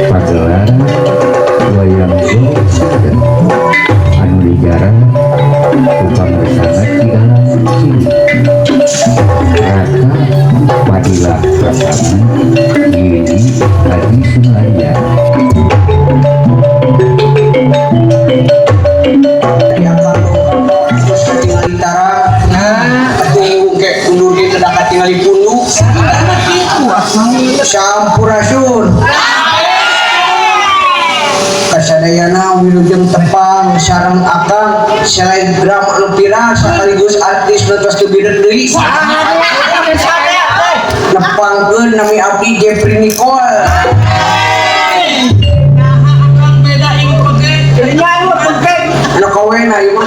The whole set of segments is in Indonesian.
Pagelaran wayang golek anu dijarang tukang bersangat di dalam sini Raka Padilla Pratama Yudi Adi Sunarya. Tingali punuk sampurasun kasadayana wilujeng tepang sareng akang selebgram anu viral sekaligus artis netos kebidet deui nepangkeun nami abdi Jeffrey Nicole anu kawena ieu mah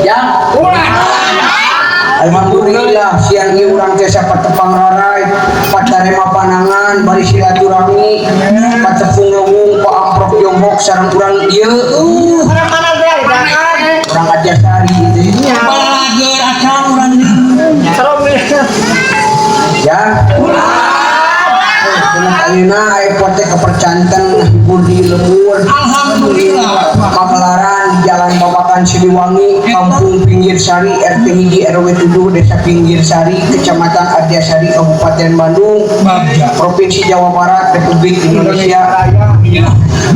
ya alhamdulillah siang ieu urang teh sapatepang rarai patarema panangan bari silaturahmi patepung leuweung ku amprok Jombok sareng urang ieu urang mana teh urang Ajasari teh balageur akang urang ya ayeuna aya pote kepercanten hibur di lembur alhamdulillah Pagelaran di Jalan Babakan Siliwangi Kampung Pinggir Sari RT 1 RW 7 Desa Pinggir Sari Kecamatan Arjasari Kabupaten Bandung Provinsi Jawa Barat Republik Indonesia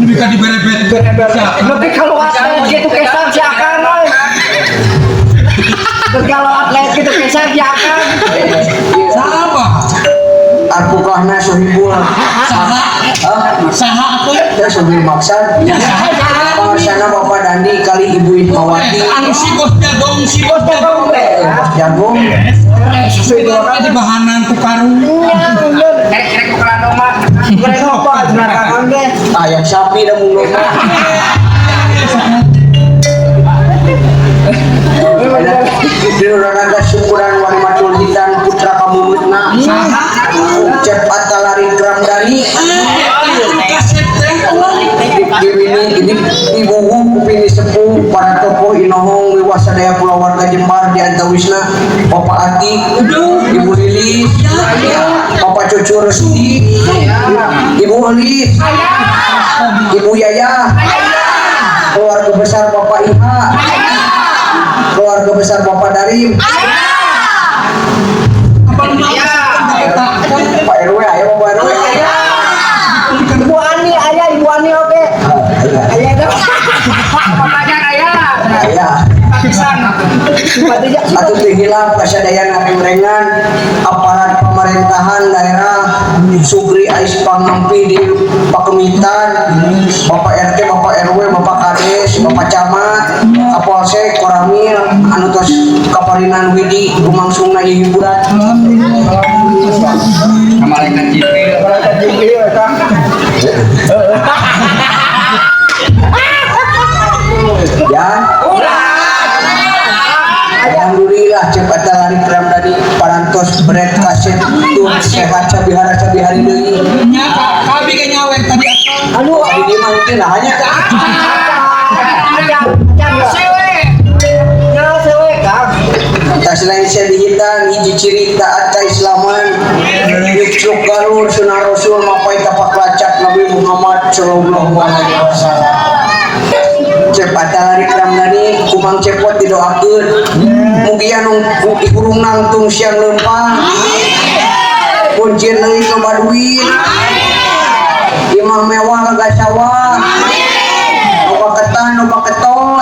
lebih kan diberebet lebih kalau atlet gitu kesan siakan kalau atlet gitu kesan siakan siapa Arkukahna Sohibul saha aku ya Sohibul Maksad Pengasana Bapak Dandi kali Ibu Ismawati anu si bos jagong jagung di bahanan ku karung ayam sapi dan mulut diurangan syukuran Warimatul Hitan Putra Kamulutna cepat talari Kramdani ini ibu kupini sepuh para tokoh inohong wiwasadaya pulau warga Jembar di antawisna Bapak Ati Ibu Lilis Bapak Cucu Resti Ibu Elis Ibu Yaya keluarga besar Bapak Iha keluarga besar Bapak Darim Pak RW ayo Pak RW Ibu Ani ayah Ibu Ani oke ayah dong Bapak ayah atau tinggilah kasadayana pemeringan aparat pemerintahan daerah Sugri Ais Pangampi di Pakemitan Bapak RT Bapak RW Bapak Kades Bapak Camat Kapolsek Koramil anu tos kaparinan Widi gumangsungna hiburan malaikat Jibril Kang ya alhamdulillah cepat lari keram tadi parantos berat kaset tuh sehat sabihara-sabihari deui nya kabi ge nyawet tadi aduh abi di mah teh hanya tas lain saya dihitan hiji ciri taat ka Islaman yuk garur sunah Rasul mapai tapak lacak Nabi Muhammad sallallahu alaihi wasallam cepat lari keram tadi kumang cepot didoakeun mugi anu kurung nangtung siang lempang kuncieun deui ka baduin imah mewah ka sawah loba ketan loba keton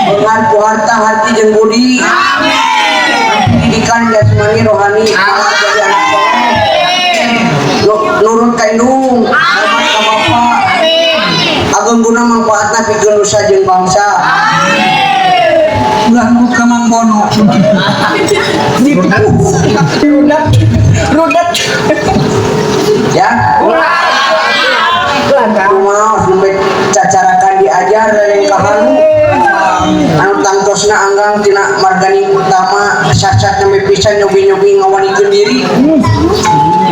dengan ku harta hati jeung budi pendidikan jasmani rohani jadi anak soleh nurut ka indung hormat ka bapak agung guna manfaatna pikeun nusa jeung bangsa ulah nurut ka Mang Bono rudat ya rumah sampai cacarakan diajar yang kahalu anu tangtosna anggang tina margani utama sasat nembe pisan nyobi-nyobi ngawanikeun diri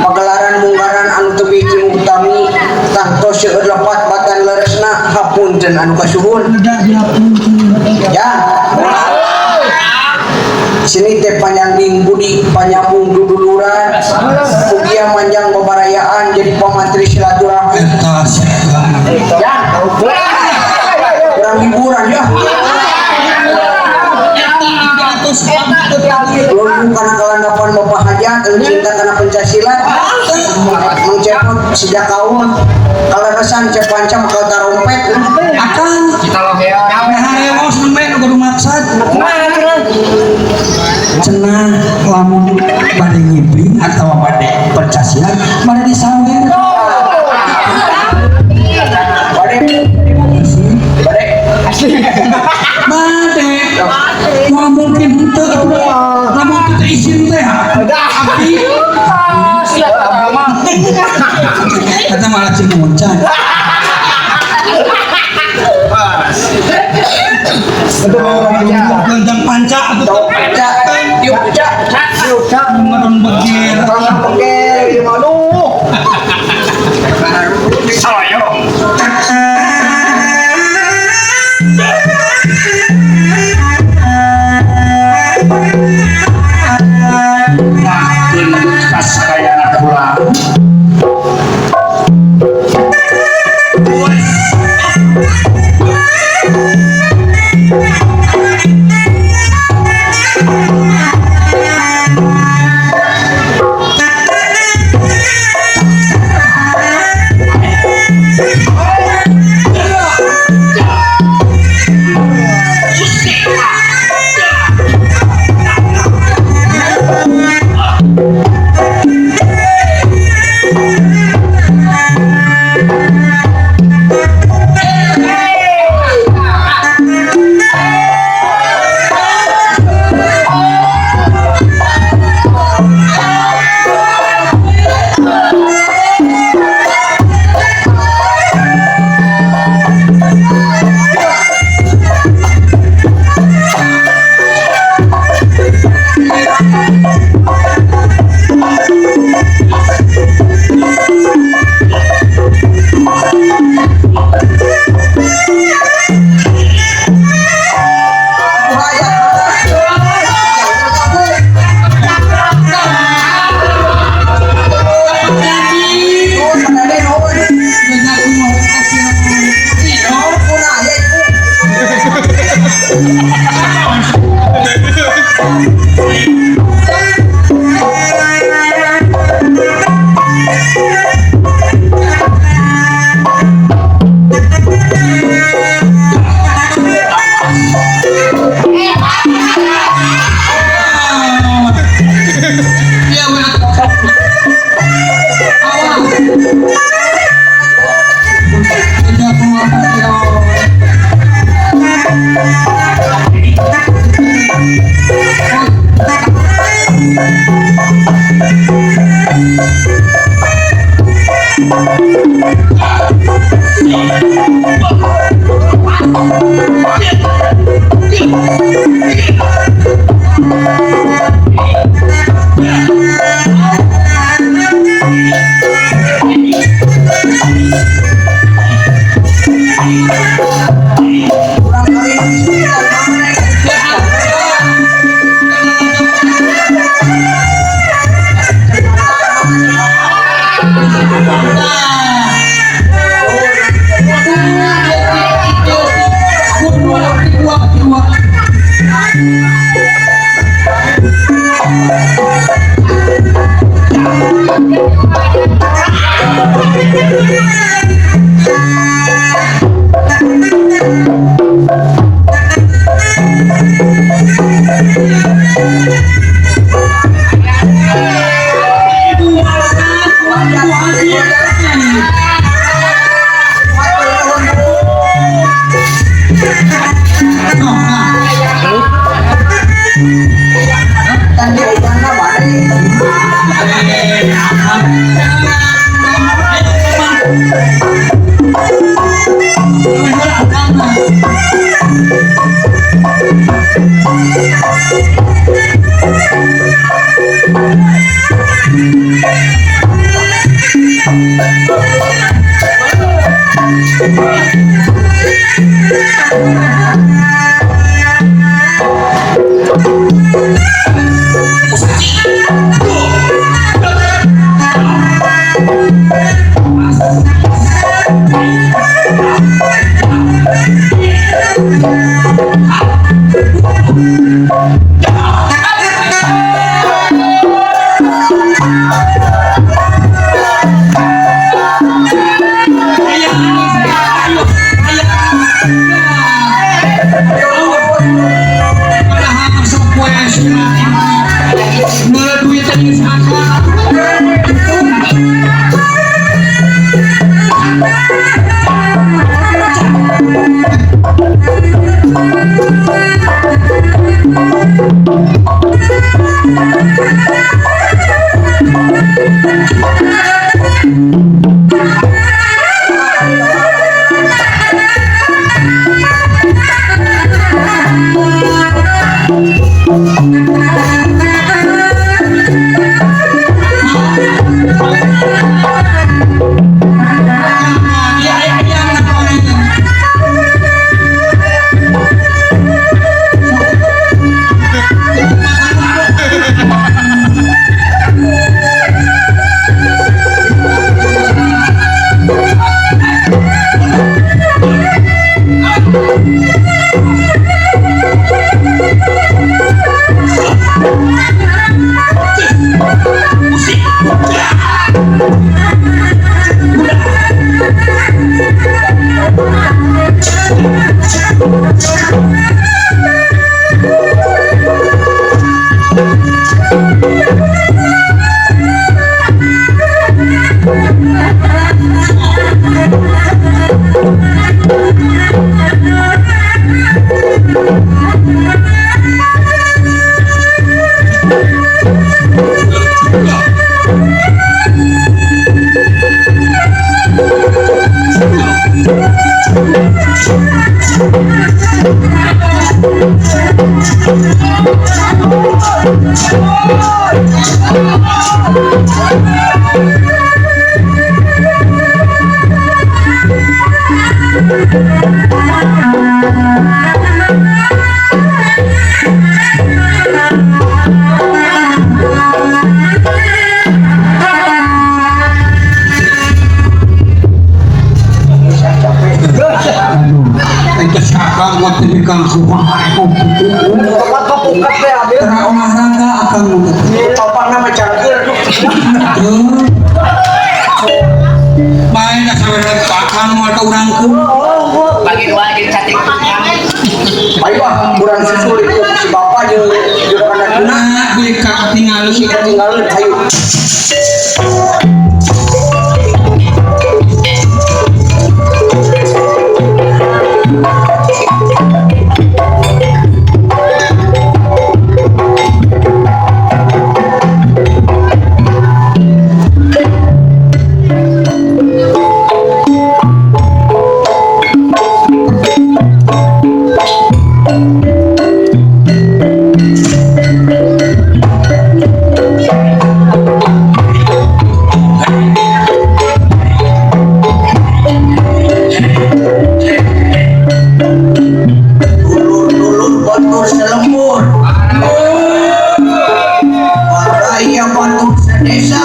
pagelaran munggaran anu teu bikin utami tangtos seueur lepat batan leresna hapunten anu kasuhun ya sini teh panjanging budi panyambung duduluran mugia manjang bebarayaan jadi pamantri silaturahmi Eta kurang hiburan ya belum karena kelandapan bapak hajat cinta karena pencaksilat mencepot sejak kaum kalau kesan cepancam kalau tarompet akan Kita loh ya. harewo sampai kudu maksud cenah lamun bade ngibring atau bade percasian bade disawer bade mau mungkin henteu lamun kita izin teh abdi kata malah cimoncan gendang panca atau ngeron begir Thank you. Itu siapa waktu di rumah aku Tempat kepukat deh adil. olahraga akan Topan nama cangkir. main sampai pakang atau orang ke bagi dua jadi cantik Baik pak, kurang susul itu si bapak jeung anak anak nah beli kakak tinggal sih tinggal ayo. Dulur batur selembur. Raya batur sedesa.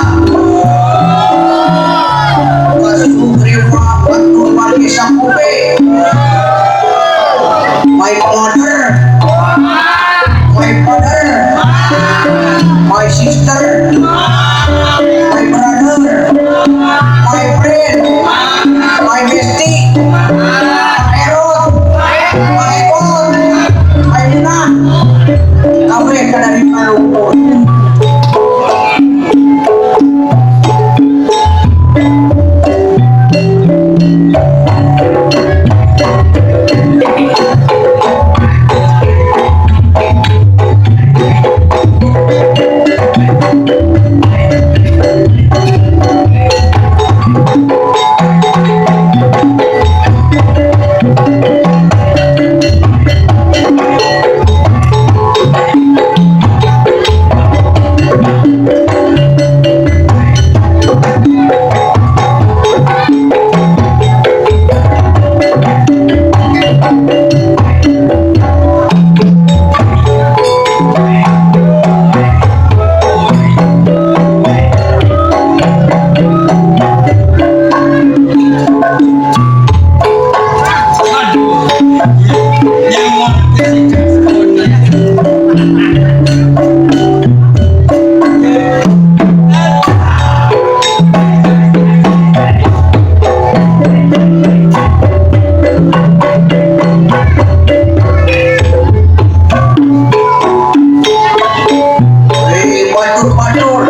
Kasukrima batur margi sapube. My mother, my father, my sister, my brother, my friend, my bestie, Erot, my God, my Nina, kabeh dari Maluku. Batur-batur.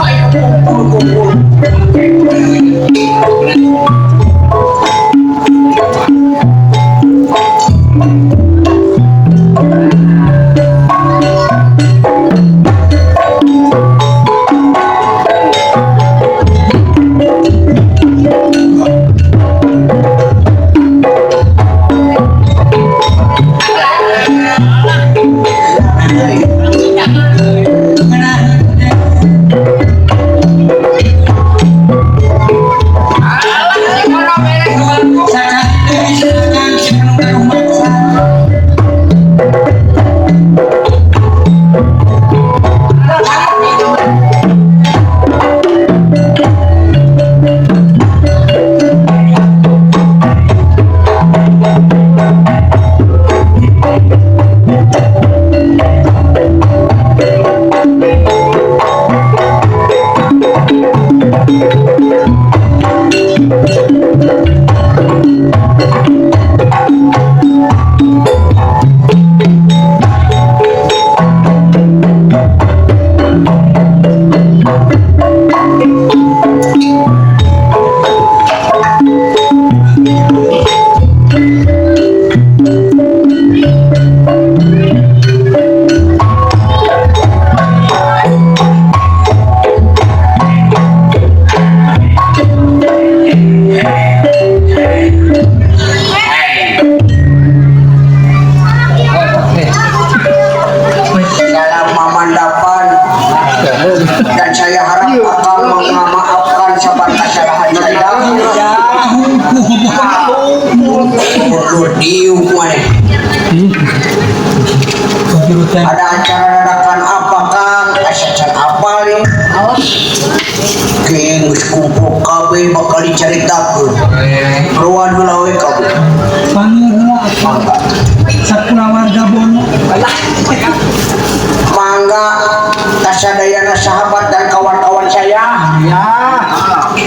Ayo kumpul-kumpul. acara dadakan apa Kang? Asacan apa nih? King kumpul kabeh bakal diceritakeun. Ruan heula we kabeh. Panggilnya apa? Sakura warga Bono. Mangga kasadayana sahabat dan kawan-kawan saya. Ya.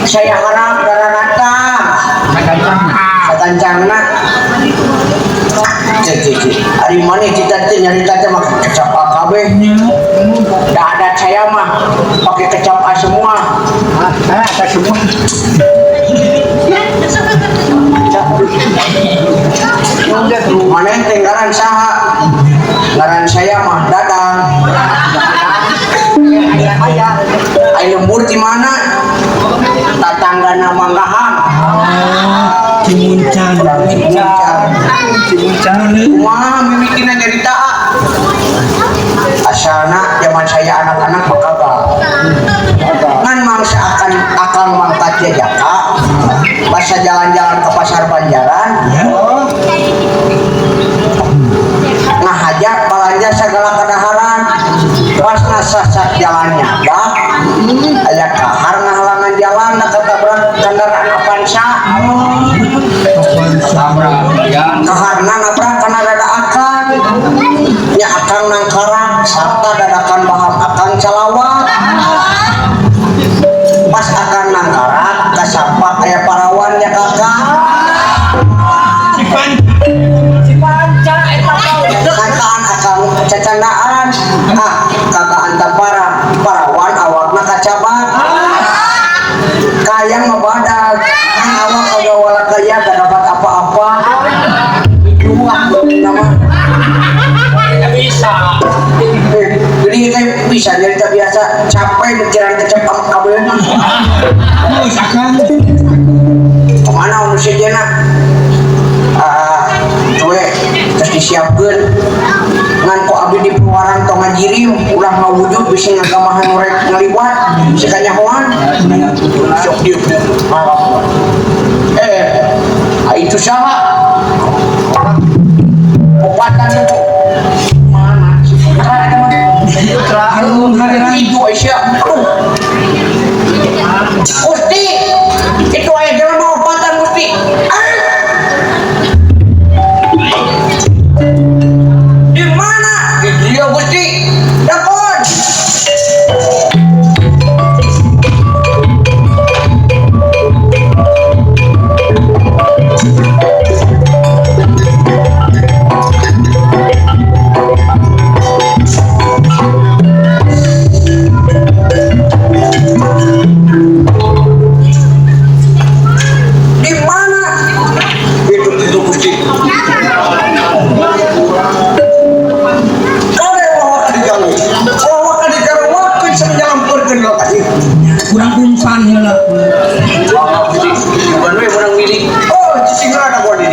Saya harap Daranata satancangna hari mana kita nyarita teh mah kecap kabeh. Da adat saya mah pakai kecap semua. Semua. Mana yang tinggalan saha? Ngaran saya mah Dadang. Ayo lembur di mana? Tatanggana Manggahang. Cimuncang. Wah, mimikinan cerita. Asalna zaman saya anak-anak makaga. Ngan mangsa akan mangkat jaka. Bahasa jalan-jalan ke pasar Banjaran. Ngahajak balanja segala kedaharan. Pas nasasat jalannya dak. Aya kahar ngahalangan jalan da ketabrak kendaraan Avanza. Kaharna nabrak kana dada akan. Nya akan nangkarang sarta dadakan baham akan calawat. Pas akan nangkarak kasapak aya parawan nya kakak. Kakaan akan cacandaan. Kakak antar parawan awakna kacabat. Kayang ngebadag. Awak kagak wala kaya gak dapat apa-apa. Dua nama. Bisa. Jadi kita bisa jadi tak biasa capek berjalan kecepat kabel. Kemana manusia jana? Cuek terus disiapkan. Ngan kok abdi di peluaran tong ngajirim ulah ngawujud bisa ngagamahan norek ngaliwat bisa kanyahoan. Sok dieu. Itu sama. Opatan itu. Mana si putra ada mah? Itu Aisyah. Gusti, itu aya jelema opatan Gusti. Di mana? Di dia Gusti. Dakon. Di mana? Itu Gusti. Kurang umpan heula. Bukan we menang milih. Oh, cicing ada gua di.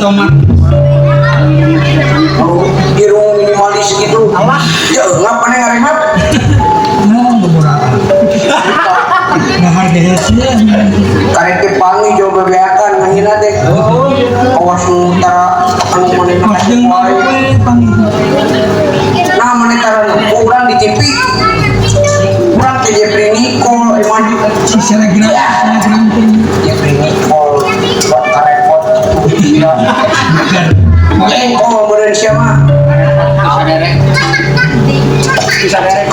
Tomat. Irung minimalis gitu. Ya, ngapa nih ngarehat? Nah, harganya sih. Karek pangi jauh bebeakan ngahina deh. Awas utara anu meneh Jeung wae panggil. nah meneh tarana urang di TV. Urang teh Jeffrey Nicole emang Selegram penting. Jeffrey Nicole buat karepot iya Nicole bener siapa Bisa derek.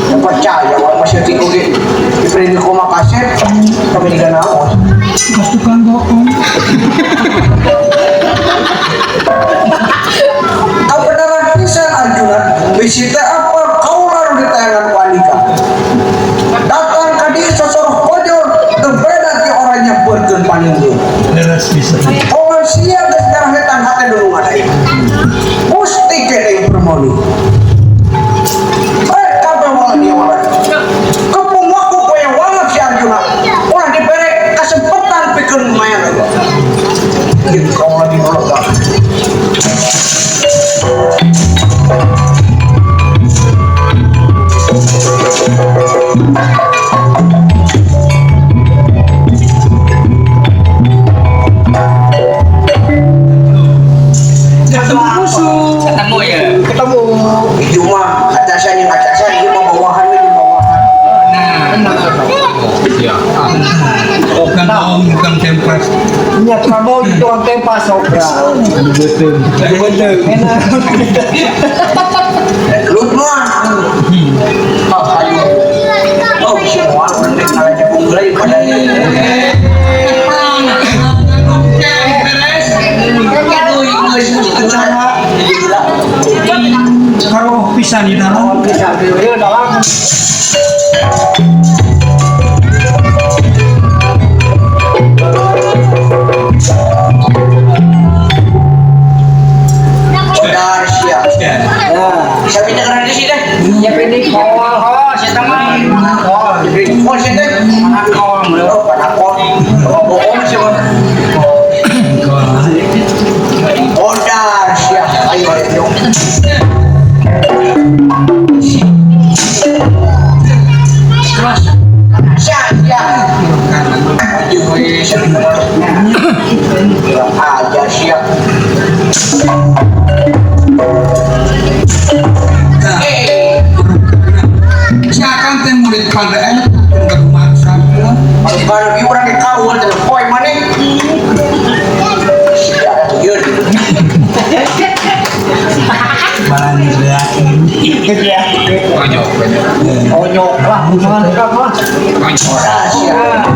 yang percaya kalau masih tinggal di Jeffrey Nicole makaset tapi tidak naon Kas tukang bohong. kebenaran pisan Arjuna bisita apa kau lalu di tayangan wanita datang ke dia sosok pojok berbeda di orangnya bergen paling dulu Deras bisa. orang siap dan sekarang hetang hati dulu ada ini mesti kena yang bermoni kabel malah dia malah kepung waktu punya walau si Arjuna orang diberi kesempatan pikir lumayan aja gitu kau lagi nolok Ketemu ya. ketemu itu mah atasan yang atasan itu mah bawahan itu bawahan Iya. Bukan bohong, bukan tempres. nya tramo di tuang tempas sobra Betul. enak lut mah ayo oh semua nanti kalau jepung lagi pada Karo pisan di dalam. bisa video dalam Udah siap. Nah, bisa pindah ke radio sih deh. Ya pindah kol, saya teman. Oh, jadi kol sih deh. Anak kol, belum anak kol. Oh, bohong sih bang. Udah siap. Ayo, ayo. Terus, siap, siap. Aja siap. Siakan teh murid pada bermaksa. Kalau dia orang yang kawal dengan poin mana? Siap, yun. Barang yakin. Onyok lah, bukan apa? Udah siap.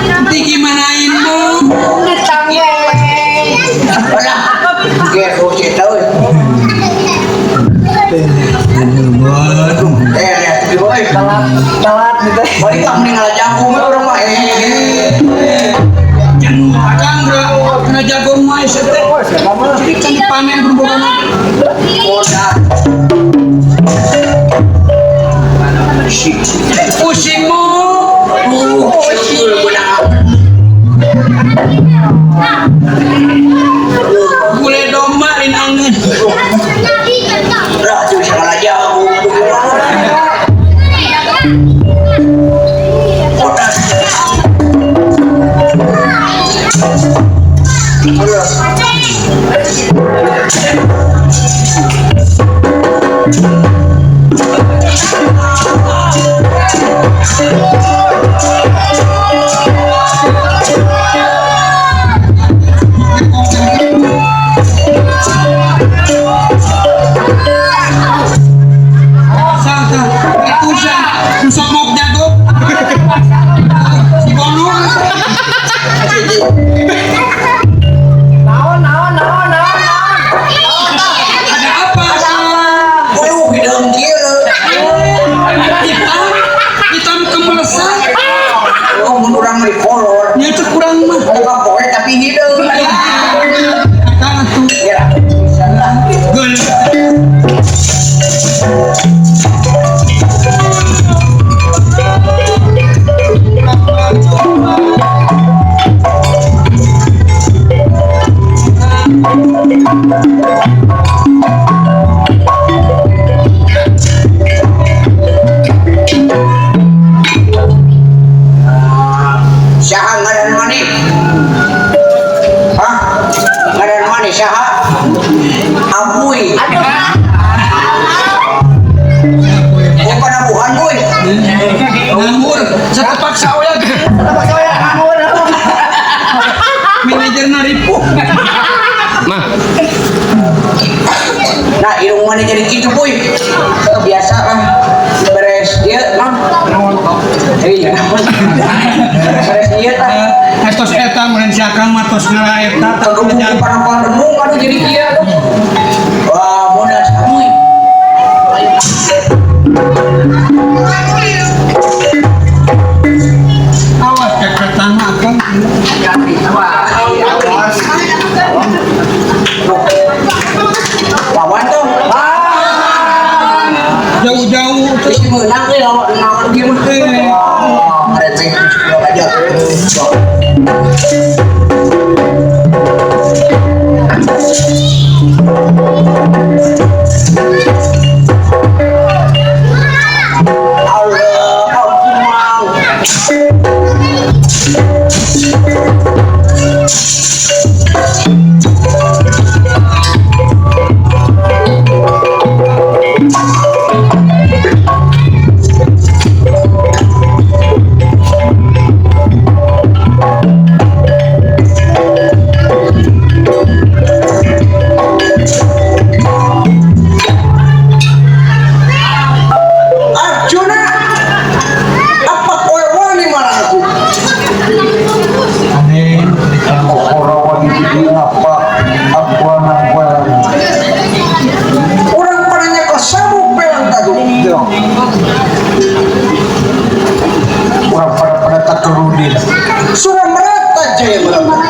Nanti gimanain bu? Udah. Oke, oke, tahu. Lihat, boy, telat gitu. Balik tak meninggal jagung orang mah. Jangan bro, kena jagung mah setek. Jadi kan dipanen berbohong. Udah. Pusingmu. Pusing benar. Boleh dombain angin. Udah, tuh bisa kalah jagung. ngara eta Kagum terjadi pan renung kan jadi kieu. Wah, modal samuy. awas cek pertama kan Wawan tuh. jauh-jauh Isi menang deh lawan lawan dia mah. Ada cek aja. Arjuna, apa kowe wani marangku? aneh Orang pananya ke sabuk pelang tadi. orang pada tak kerudin Sudah merata jaya melambung.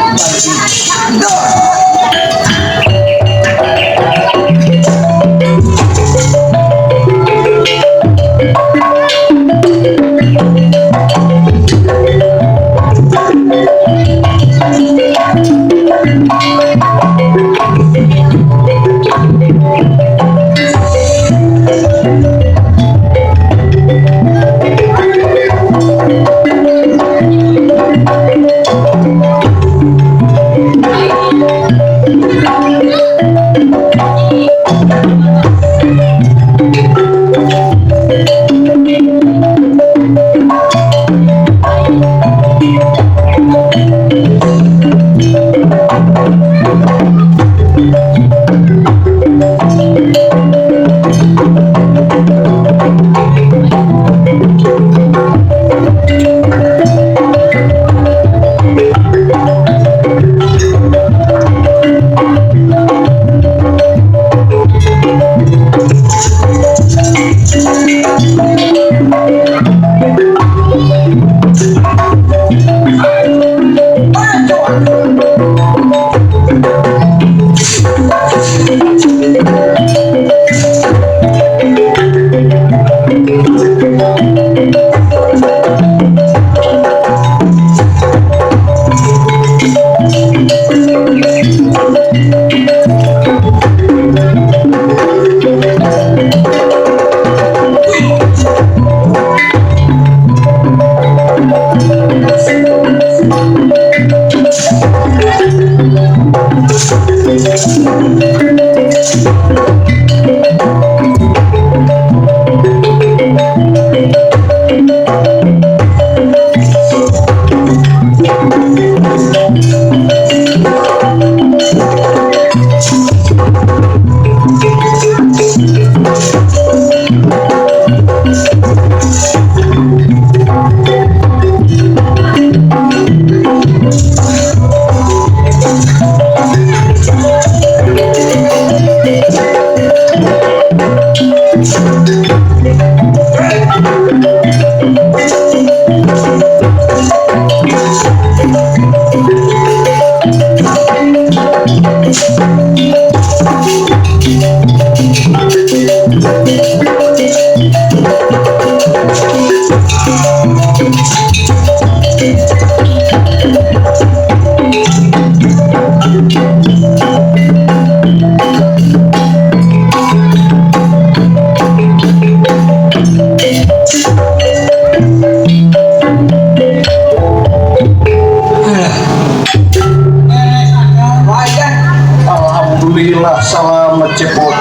Alhamdulillah selamat cepot.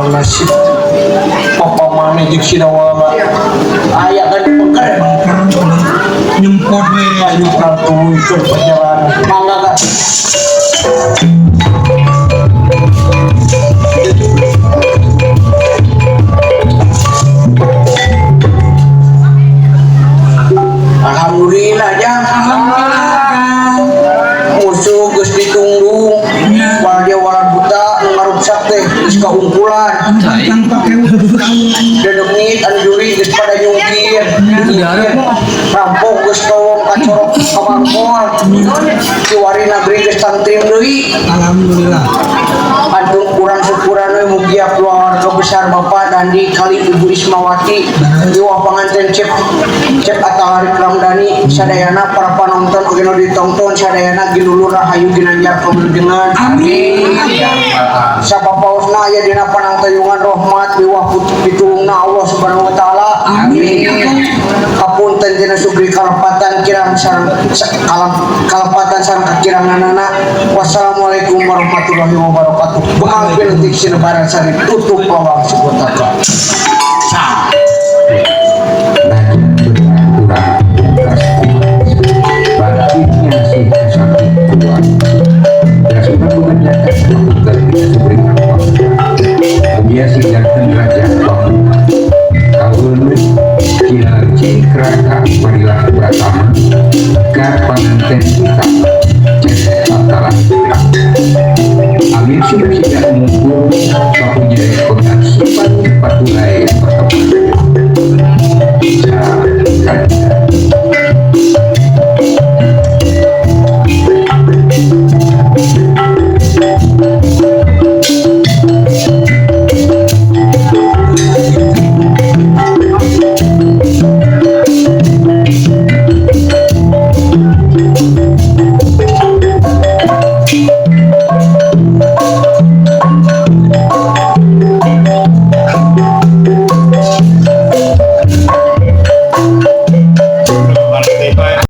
Nasib papa mana jeung sidawala. Aya kan peker nyempot we ayo kantungkeun perjalanan. Mangga Kak. Alhamdulillah ya. alhamdulillah diharap rampok geus kawong kacorok kamangkol kiwari nagri geus tantrim deui alhamdulillah Aduh kurang syukuran we mugia keluarga besar Bapak Dandi kali Ibu Ismawati jiwa pengantin cep Atahari Ramdhani sadayana para penonton oge nu ditonton sadayana gilulur rahayu ginanjar pamiljengan amin sapapaosna aya dina panangtayungan rahmat biwah pitulungna Allah Subhanahu wa taala amin kapunten tina sugri kalepatan kirang sareng kalepatan sareng kakiranganana wassalamualaikum warahmatullahi wabarakatuh bakal penting sinebaran sari tutup lawang sebutaka Lagi berkurang tugas bangkitnya si sakit tua dan sudah mengerjakan tugas bisa diberikan waktu dia sidang derajat waktu kawin kilarci keraka perilaku pertama ke pengantin kita cek tatalan kita Amin sudah tidak mengumpul satunya rekonan simpan patulai